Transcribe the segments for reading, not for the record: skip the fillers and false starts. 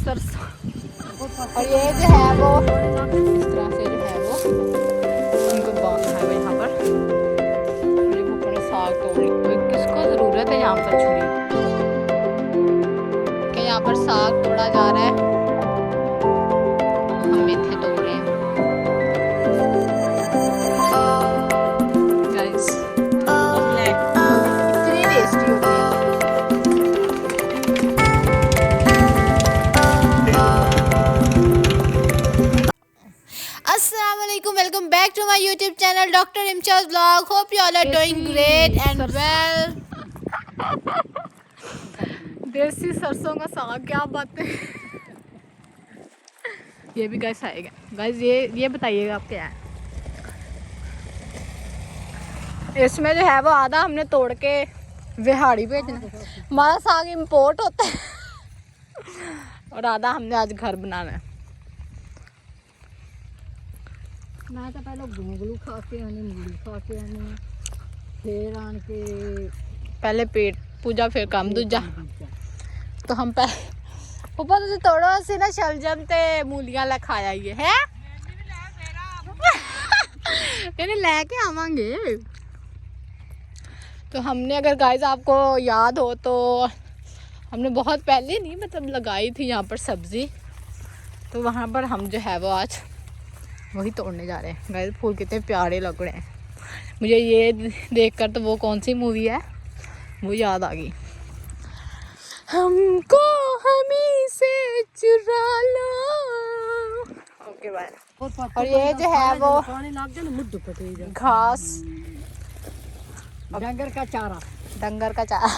सरसों, और ये जो है वो इस तरह से जो है वो इनको बांधना है यहाँ पर। मुझे भूख ने साग तोड़ी, किसको ज़रूरत है यहाँ पर छुरी कि यहाँ पर साग तोड़ा जा रहा है, हम मेथे तोड़ रहे हैं गाइस। इतनी टेस्टी होती है। Assalamualaikum, welcome back to my YouTube channel Dr. Imtiaz Vlog. Hope you all are doing great and well. देसी सरसों का साग, क्या बात है। ये भी गाइस आएगा। गाइस ये बताइएगा आप क्या है इसमें जो है वो आधा हमने तोड़ के विहाड़ी भेजना। हमारा साग इम्पोर्ट होता है और आधा हमने आज घर बनाना है। मैं तो पहले गोंगलू खा के आनी, मूली खा के आनी, फिर आन के पहले पेट पूजा फिर काम दूजा। तो हम पहले ऊपर तुझे तोड़ो से ना शलजम ते मूलियां ला खाया ये है इन्हें लेके आवांगे। तो हमने, अगर गाइस आपको याद हो तो हमने बहुत पहले नहीं मतलब लगाई थी यहाँ पर सब्जी, तो वहाँ पर हम जो है वो आज वही तोड़ने जा रहे हैं। गाइस फूल कितने प्यारे लग रहे हैं। मुझे ये देखकर तो वो कौन सी मूवी है वो याद आ गई। हमको हमी से चुरा लो। Okay bye. और ये जो है वो घास, डंगर का चारा, डंगर का चारा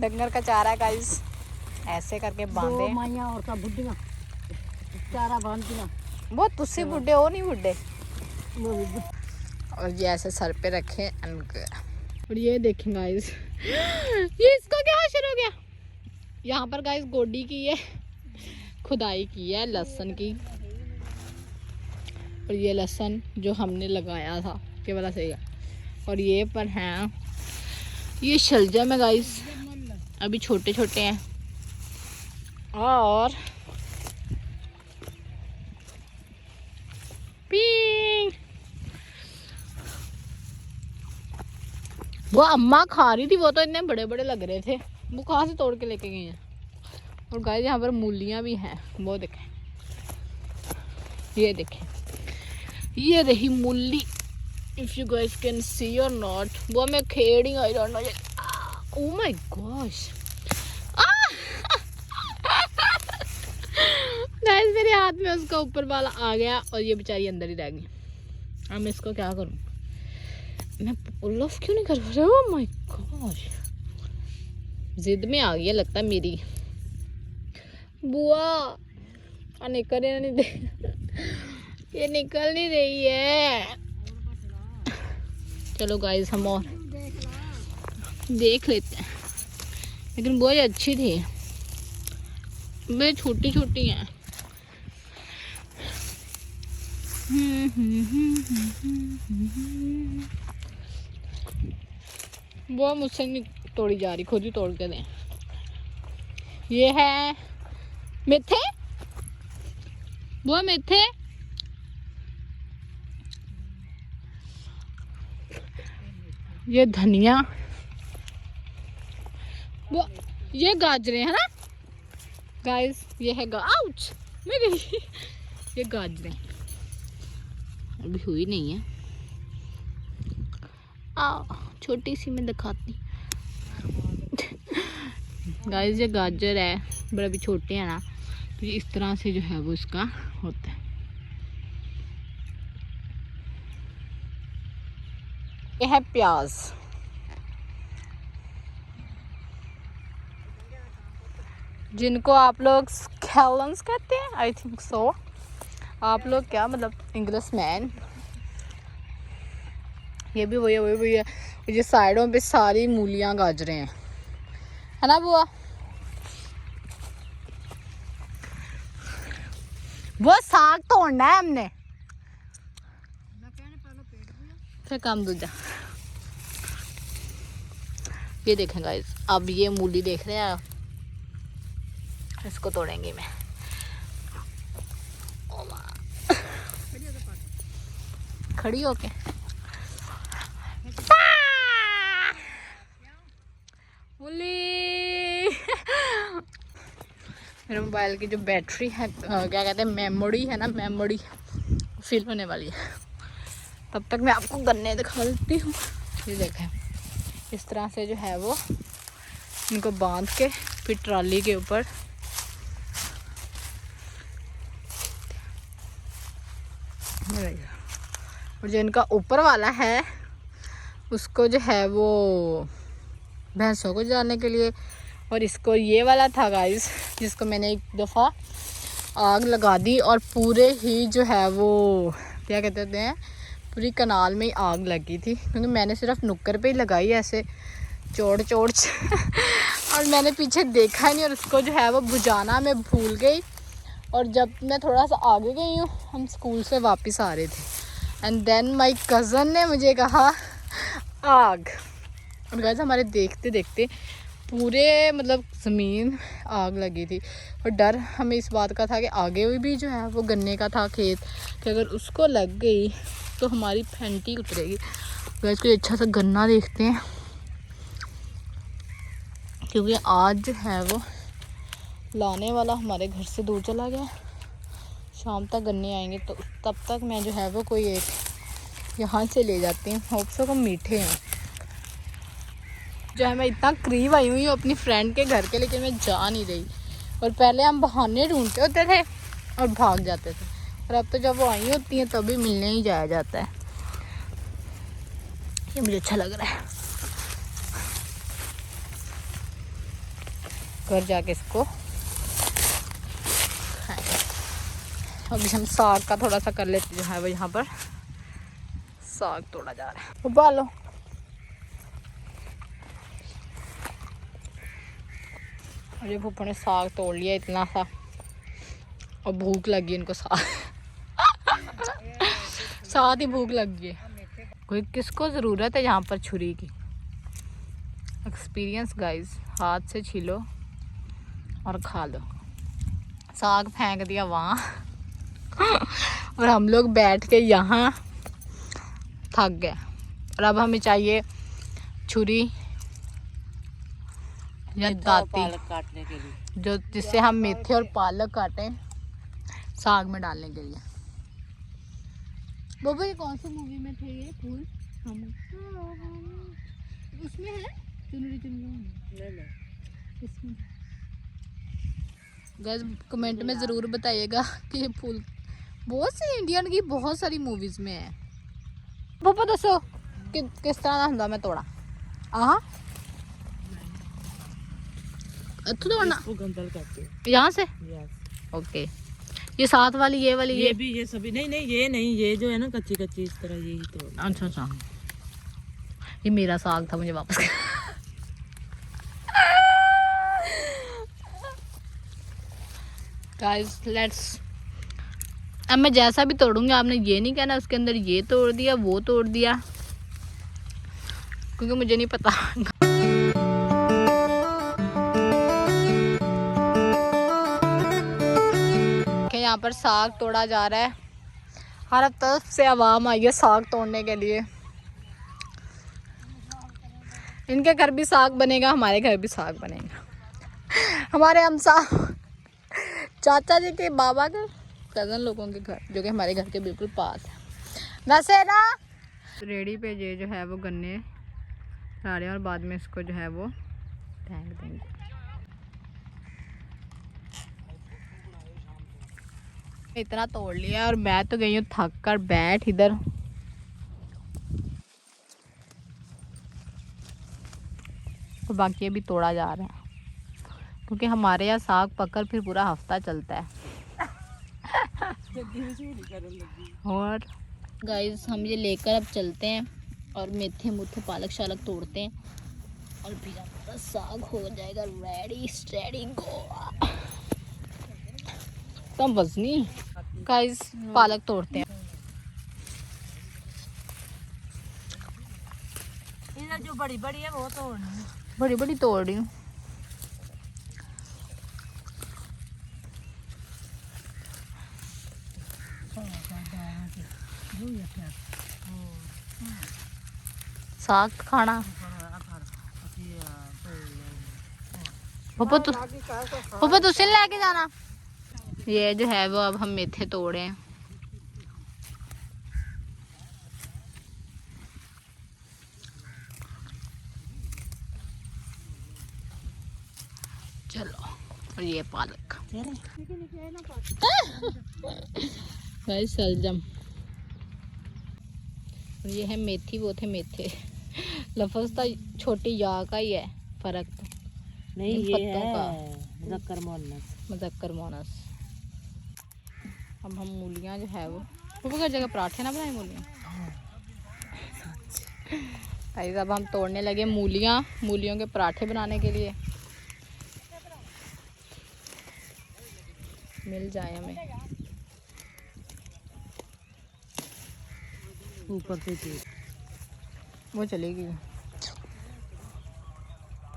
डंगर का चारा है गाइस। ऐसे करके बांधे माइयां और सब बुढ़ियां चारा बांधतियां। वो तुसी बुढ़े हो नहीं बुढ़े। और ये ऐसे सर पे रखे। और ये देखें गाइस, ये इसका क्या हाशर हो गया। यहाँ पर गाइस गोडी की है, खुदाई की है लहसुन की। और ये लहसुन जो हमने लगाया था के वाला सही है। और ये पर हैं ये शलजम है गाइस, अभी छोटे छोटे हैं। और वो अम्मा खा रही थी, वो तो इतने बड़े बड़े लग रहे थे। वो कहाँ से तोड़ के लेके गई हैं। और गाइस यहाँ पर मूलियाँ भी हैं, वो देखें, ये देखें, ये रही मूली। If you guys can see और नॉट, वो मैं खेड़ी I don't know. Oh my gosh guys मेरे हाथ में उसका ऊपर वाला आ गया और ये बेचारी अंदर ही रह गई। अब मैं इसको क्या करूं, मैं पुल ऑफ क्यों नहीं कर रही। ओह माय गॉश, जिद में आ गई है लगता है मेरी बुआ। निकल नहीं दे, ये निकल नहीं रही है। चलो गाइस हम और देख लेते हैं। लेकिन बहुत अच्छी थी, वे छोटी छोटी हैं। वो मुझसे नहीं तोड़ी जा रही, खुद ही तोड़ के दें। ये है मेथे, वो मेथे। ये धनिया, वो ये गाजरे है ना गाइस, ये है आउच मैं गई ये गाजरे अभी हुई नहीं है। छोटी सी मैं दिखाती गाइस। ये गाजर है, बड़े अभी छोटे हैं ना, तो ये इस तरह से जो है वो इसका होता है। ये है प्याज, जिनको आप लोग स्कैलन्स कहते हैं, आई थिंक सो। आप लोग क्या मतलब इंग्लिश मैन। ये भी वही है। ये साइडों पे सारी मूलियां गाजरे हैं, है ना बुआ। वो साग तोड़ना है हमने, फिर काम दूजा। ये देखें गाइस, अब ये मूली देख रहे हैं आप, इसको तोड़ेंगी मैं। खड़ी होके मेरे मोबाइल की जो बैटरी है क्या कहते हैं मेमोरी है ना, मेमोरी फिल होने वाली है। तब तक मैं आपको गन्ने दिखा देती हूँ। ये देखें, इस तरह से जो है वो इनको बांध के फिर ट्रॉली के ऊपर और जो इनका ऊपर वाला है उसको जो है वो भैंसों को जाने के लिए, और इसको ये वाला था गाइस जिसको मैंने एक दफ़ा आग लगा दी और पूरे ही जो है वो क्या कहते हैं पूरी कनाल में ही आग लगी थी, क्योंकि मैंने सिर्फ नुक्कर पे ही लगाई ऐसे चोड़ और मैंने पीछे देखा नहीं और उसको जो है वो बुझाना मैं भूल गई। और जब मैं थोड़ा सा आगे गई हूँ, हम स्कूल से वापस आ रहे थे एंड देन माय कज़न ने मुझे कहा आग, और गाइस हमारे देखते देखते पूरे मतलब ज़मीन आग लगी थी। और डर हमें इस बात का था कि आगे भी जो है वो गन्ने का था खेत, कि अगर उसको लग गई तो हमारी फैंटी उतरेगी। गाइस कोई अच्छा सा गन्ना देखते हैं, क्योंकि आज जो है वो लाने वाला हमारे घर से दूर चला गया। शाम तक गन्ने आएंगे तो तब तक मैं जो है वो कोई एक यहाँ से ले जाती हूँ। होप्स को मीठे हैं। जो है मैं इतना करीब आई हुई हूँ अपनी फ्रेंड के घर के, लेकिन मैं जा नहीं रही। और पहले हम बहाने ढूंढते होते थे और भाग जाते थे, और अब तो जब वो आई होती हैं तभी मिलने ही जाया जाता है। ये मुझे अच्छा लग रहा है। घर जाके इसको अभी हम साग का थोड़ा सा कर लेते, जो है वो यहाँ पर साग तोड़ा जा रहा है। उबालो अरे फूफा ने साग तोड़ लिया इतना सा, और भूख लगी इनको साथ ही भूख लग गई। कोई किसको ज़रूरत है यहाँ पर छुरी की? एक्सपीरियंस गाइस, हाथ से छीलो और खा लो। साग फेंक दिया वहाँ और हम लोग बैठ के यहाँ थक गए। और अब हमें चाहिए छुरी या दाती काटने के लिए, जो जिससे हम मेथी और पालक काटें साग में डालने के लिए। बाबा ये कौन सी मूवी में थे ये फूल? हम उसमें है चुनरी इसमें। गाइस कमेंट में ज़रूर बताइएगा कि ये फूल बहुत सी इंडियन की बहुत सारी मूवीज़ में है। पापा दसो कि किस तरह का हुंदा मैं तोड़ा तोड़ना यहाँ से। ओके, ये साथ वाली ये वाली ये भी, ये सभी नहीं ये नहीं, ये जो है ना कच्ची कच्ची इस तरह यही तो। अच्छा ये मेरा साग था, मुझे वापस गाइस लेट्स। अब मैं जैसा भी तोड़ूंगी आपने ये नहीं कहना उसके अंदर ये तोड़ दिया वो तोड़ दिया, क्योंकि मुझे नहीं पता। यहाँ पर साग तोड़ा जा रहा है, हर तरफ से आवाम आई है साग तोड़ने के लिए। इनके घर भी साग बनेगा, हमारे घर भी साग बनेगा। हमारे हम चाचा जी के बाबा के कज़न लोगों के घर, जो कि हमारे घर के बिल्कुल पास है। वैसे ना रेडी पे ये जो है वो गन्ने ला रहे हैं और बाद में इसको जो है वो फेंक देंगे। इतना तोड़ लिया और मैं तो गई हूँ थक कर बैठ इधर। और बाकी अभी तोड़ा जा रहा है, क्योंकि हमारे यहाँ साग पककर फिर पूरा हफ्ता चलता है। और गाइस हम ये लेकर अब चलते हैं और मेथे मुथे पालक शालक तोड़ते हैं और फिर हमारा साग हो जाएगा रेडी स्टेडी गो। तो वजनी गाइस पालक तोड़ते हैं। इधर जो बड़ी बड़ी है वो तोड़नी, बड़ी बड़ी तोड़ रही हूँ। साग खाना पापा तुझसे लेके जाना। ये जो है वो अब हम मेथे तोड़े हैं। चलो और ये पालक भाई सलजम और ये है मेथी, वो थे मेथे। लफ्ज़ तो छोटी या का ही है, फर्क तो नहीं ये पत्तों का मुज़क्कर मोनस। अब हम मूलियाँ जो है वो हर जगह पराठे ना बनाए मूलियाँ। गाइस अब हम तोड़ने लगे मूलियों के पराठे बनाने के लिए। मिल जाए हमें ऊपर से वो चलेगी।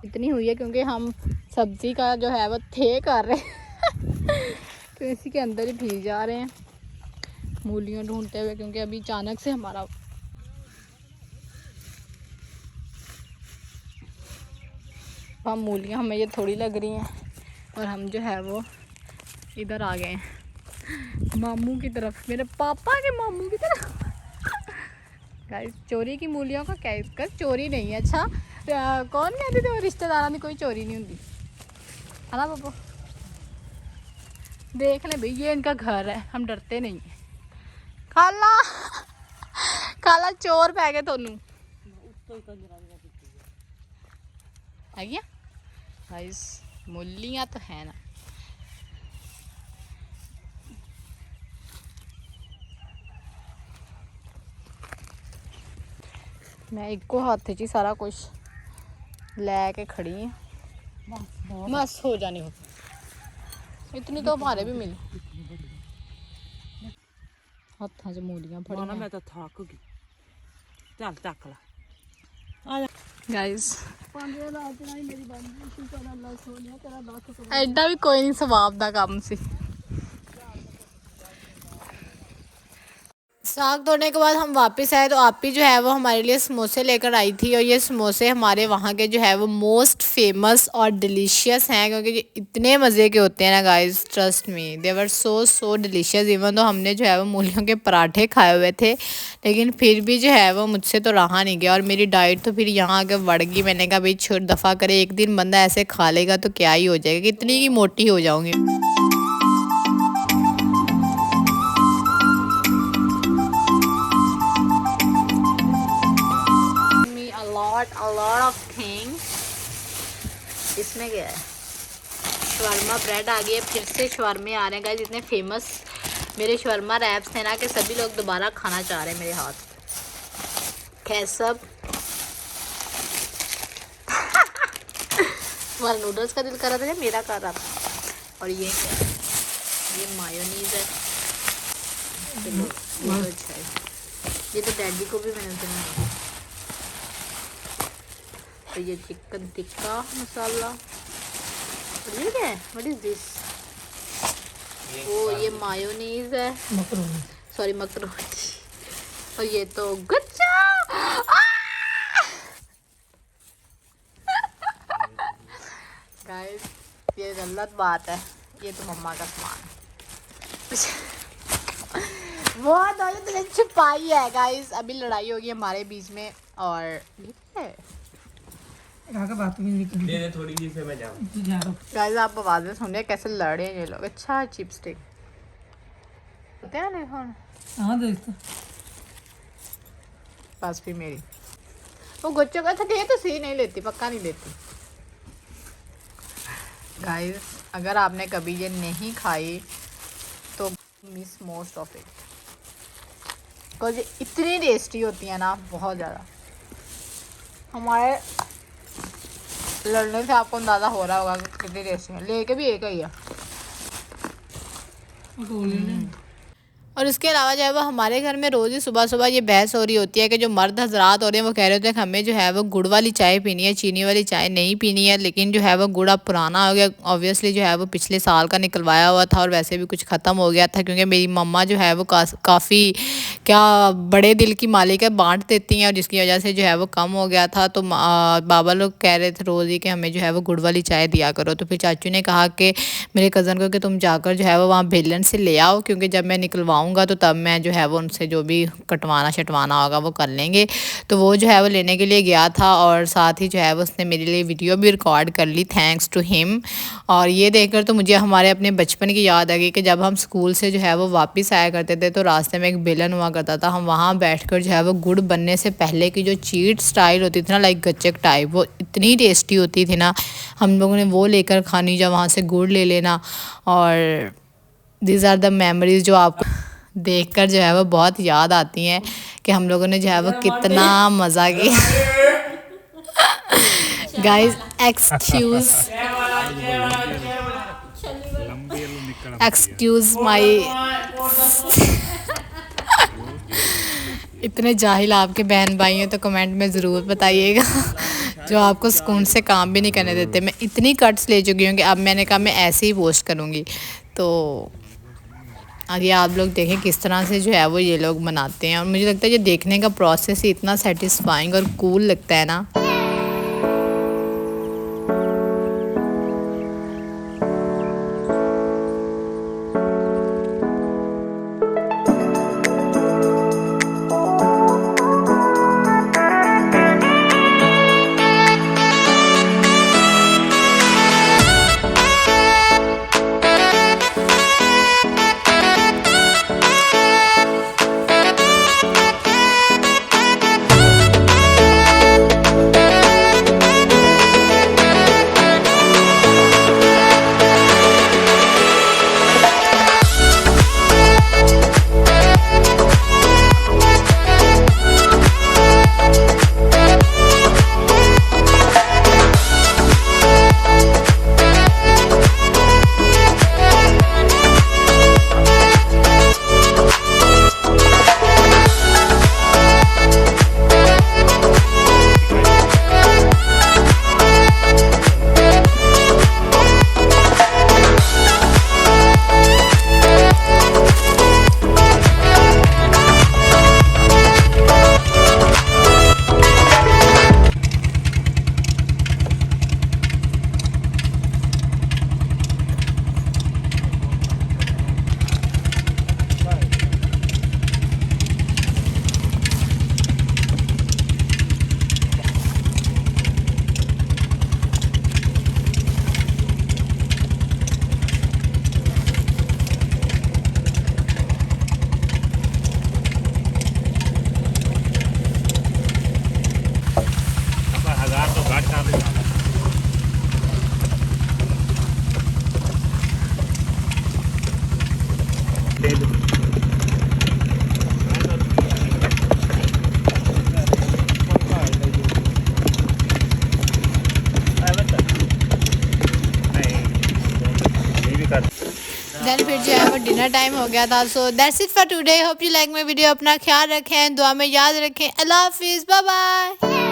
इतनी हुई है क्योंकि हम सब्जी का जो है वो थे कर रहे हैं तो इसी के अंदर ही भीग जा रहे हैं मूलियाँ ढूंढते हुए, क्योंकि अभी अचानक से हमारा हम मूलियाँ हमें ये थोड़ी लग रही हैं और हम जो है वो इधर आ गए हैं मामू की तरफ, मेरे पापा के मामू की तरफ। गाइस चोरी की मूलियों का क्या इसका चोरी नहीं है। अच्छा कौन कहती थी वो रिश्तेदारों की कोई चोरी नहीं होती है ना पापा। देख ले भाई ये इनका घर है, हम डरते नहीं है। खाला खाला चोर पै गए थोनू है क्या। गाइस मूलियाँ तो है ना। मैं इको हाथ च सारा कुछ लैके खड़ी हूँ। बस हो जाने हो इतनी तो हमारे भी मिली। हाथों च मूलियां फड़ी मैं तो थक गई। चल चक ला गाइस। एडा भी कोई नहीं सवाब दा काम सी। साग धोने के बाद हम वापस आए तो आपी जो है वो हमारे लिए समोसे लेकर आई थी और ये समोसे हमारे वहाँ के जो है वो मोस्ट फेमस और डिलीशियस हैं, क्योंकि ये इतने मज़े के होते हैं ना गाइस। ट्रस्ट मी दे वर सो डिलीशियस। इवन तो हमने जो है वो मूलियों के पराठे खाए हुए थे, लेकिन फिर भी जो है वो मुझसे तो रहा नहीं गया और मेरी डाइट तो फिर यहाँ आके बढ़ गई। मैंने कहा भाई छोड़ दफ़ा करे, एक दिन बंदा ऐसे खा लेगा तो क्या ही हो जाएगा, कितनी की मोटी हो जाऊँगी। A lot of things। इसमें क्या है, शवर्मा ब्रेड आ गई है, फिर से शवर्मे आ रहे हैं गाइस। इतने फेमस मेरे शवर्मा रैप्स हैं ना कि सभी लोग दोबारा खाना चाह रहे हैं मेरे हाथ। खैर सब तुम्हारा नूडल्स का दिल कर रहा था या मेरा कर रहा था। और ये क्या है, ये मायोनीज है। चलो ये तो अच्छा है, ये तो डैडी को भी मैंने देना। तो ये चिकन टिक्का मसाला और ये क्या है, व्हाट इज दिस। वो ये मायोनीज है, सॉरी मकरोनी। और ये तो गुच्छा। गाइस ये गलत बात है, ये तो मम्मा का सामान बहुत दौलत तुमने छुपाई है गाइस। अभी लड़ाई होगी हमारे बीच में और ये है बात भी नहीं करनी। दे दे थोड़ी सी फिर मैं जाऊँ। गाइस आप आवाज़ें सुनिए कैसे लड़े हैं ये लोग। अच्छा चिप स्टिक होते हैं नहीं खान। हाँ देखते बस फिर मेरी वो गुच्चों का था तो सही नहीं लेती, पक्का नहीं लेती। गाइस अगर आपने कभी ये नहीं खाई तो miss most of it, because ये इतनी टेस्टी होती है ना, बहुत ज़्यादा। हमारे लड़ने से आपको अंदाज़ा हो रहा होगा कि कितनी टेस्टी है। लेके भी एक ही है। और इसके अलावा जो है वो हमारे घर में रोज़ ही सुबह सुबह ये बहस हो रही होती है कि जो मर्द हजरात हो रहे हैं वो कह रहे होते हैं कि हमें जो है वो गुड़ वाली चाय पीनी है, चीनी वाली चाय नहीं पीनी है। लेकिन जो है वो गुड़ अब पुराना हो गया, ऑब्वियसली जो है वो पिछले साल का निकलवाया हुआ था और वैसे भी कुछ ख़त्म हो गया था, क्योंकि मेरी मम्मा जो है वो काफ़ी क्या बड़े दिल की मालिक है, बांट देती हैं, और जिसकी वजह से जो है वो कम हो गया था। तो बाबा लोग कह रहे थे रोज़ ही कि हमें जो है वो गुड़ वाली चाय दिया करो। तो फिर चाचू ने कहा कि मेरे कज़न को कि तुम जाकर जो है वो वहाँ बेलन से ले आओ, क्योंकि जब मैं निकलवाऊँगा तो तब मैं जो है वो उनसे जो भी कटवाना शटवाना होगा वो कर लेंगे। तो वो जो है वो लेने के लिए गया था और साथ ही जो है वो उसने मेरे लिए वीडियो भी रिकॉर्ड कर ली, थैंक्स टू हिम। और ये देखकर तो मुझे हमारे अपने बचपन की याद आ गई कि जब हम स्कूल से जो है वो वापस आया करते थे तो रास्ते में एक बेलन हुआ करता था, हम वहाँ बैठकर जो है वो गुड़ बनने से पहले की जो चीट स्टाइल होती थी ना, लाइक गच्चक टाइप, वो इतनी टेस्टी होती थी ना, हम लोगों ने वो लेकर खानी, जब वहाँ से गुड़ ले लेना। और दीज आर द मेमोरीज जो आपको देखकर जो है वो बहुत याद आती हैं कि हम लोगों ने जो है वो कितना मज़ा किया। गाइस एक्सक्यूज माई इतने जाहिल आपके बहन भाई हैं तो कमेंट में ज़रूर बताइएगा जो आपको सुकून से काम भी नहीं करने देते। मैं इतनी कट्स ले चुकी हूँ कि अब मैंने कहा मैं ऐसे ही पोस्ट करूँगी। तो आगे आप लोग देखें किस तरह से जो है वो ये लोग बनाते हैं, और मुझे लगता है ये देखने का प्रोसेस ही इतना सेटिस्फाइंग और कूल लगता है ना। देन फिर जो है वो डिनर टाइम हो गया था। So that's it for today, hope you like my video. अपना ख्याल रखें, दुआ में याद रखें। अल्लाह हाफिज़, बाय बाय।